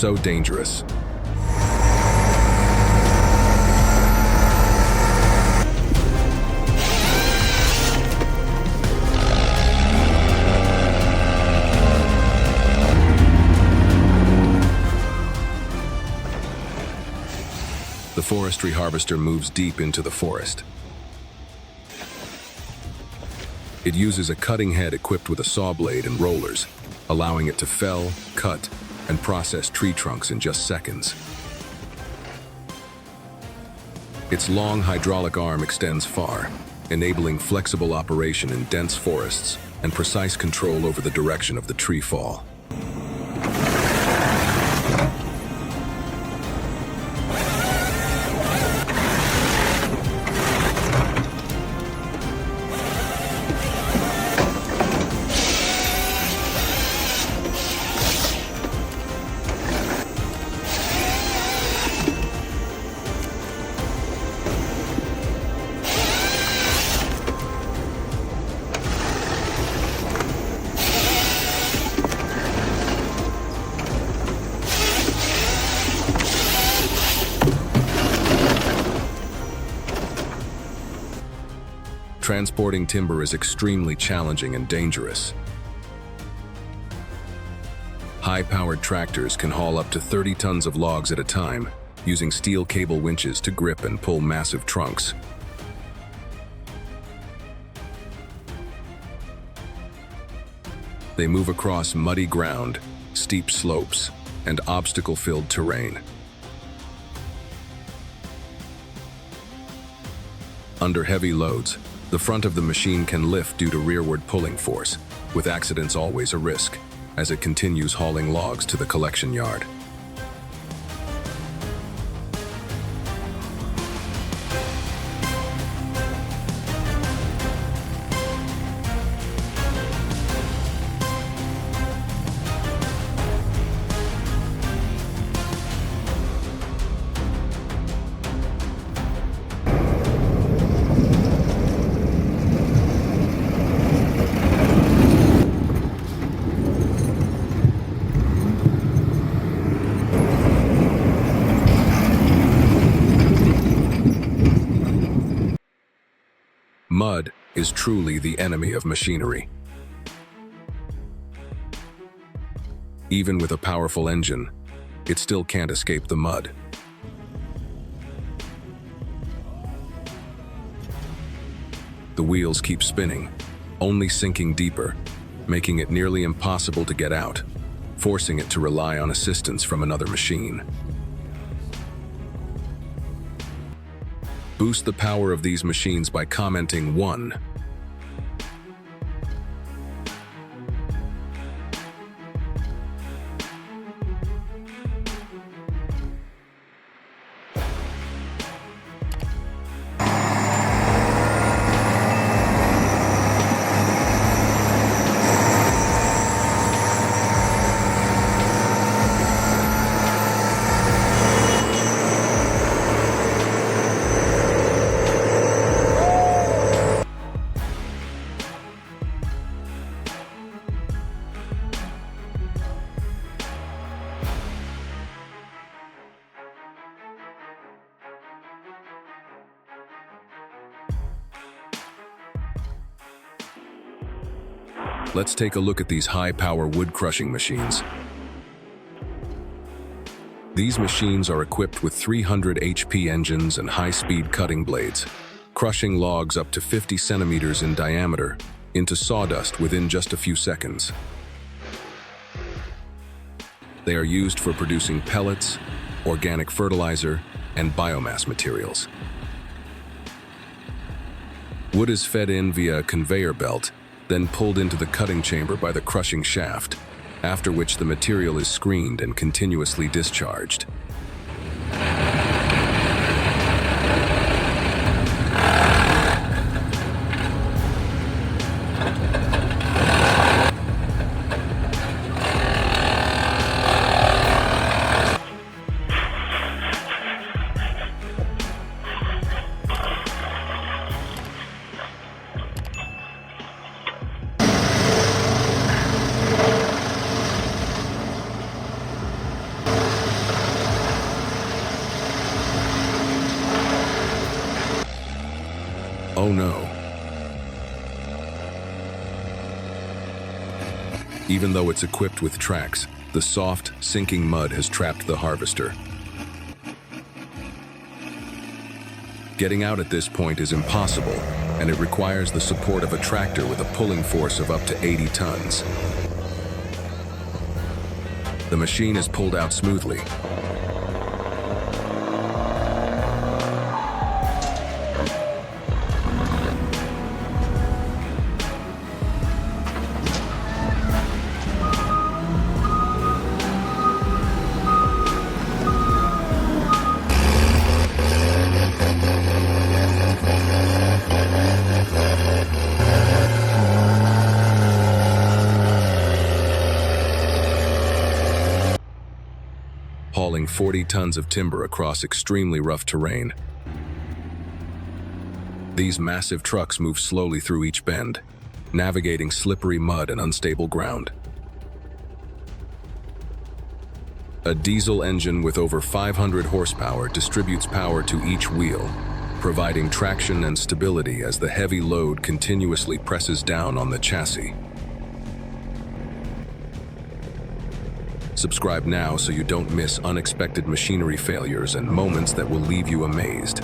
so dangerous. The forestry harvester moves deep into the forest. It uses a cutting head equipped with a saw blade and rollers, allowing it to fell, cut, and process tree trunks in just seconds. Its long hydraulic arm extends far, enabling flexible operation in dense forests and precise control over the direction of the tree fall. Transporting timber is extremely challenging and dangerous. High-powered tractors can haul up to 30 tons of logs at a time, using steel cable winches to grip and pull massive trunks. They move across muddy ground, steep slopes, and obstacle-filled terrain. Under heavy loads, the front of the machine can lift due to rearward pulling force, with accidents always a risk, as it continues hauling logs to the collection yard. Mud is truly the enemy of machinery. Even with a powerful engine, it still can't escape the mud. The wheels keep spinning, only sinking deeper, making it nearly impossible to get out, forcing it to rely on assistance from another machine. Boost the power of these machines by commenting 1. Let's take a look at these high-power wood-crushing machines. These machines are equipped with 300 HP engines and high-speed cutting blades, crushing logs up to 50 centimeters in diameter into sawdust within just a few seconds. They are used for producing pellets, organic fertilizer, and biomass materials. Wood is fed in via a conveyor belt, then pulled into the cutting chamber by the crushing shaft, after which the material is screened and continuously discharged. Oh no. Even though it's equipped with tracks, the soft, sinking mud has trapped the harvester. Getting out at this point is impossible, and it requires the support of a tractor with a pulling force of up to 80 tons. The machine is pulled out smoothly. Hauling 40 tons of timber across extremely rough terrain. These massive trucks move slowly through each bend, navigating slippery mud and unstable ground. A diesel engine with over 500 horsepower distributes power to each wheel, providing traction and stability as the heavy load continuously presses down on the chassis. Subscribe now so you don't miss unexpected machinery failures and moments that will leave you amazed.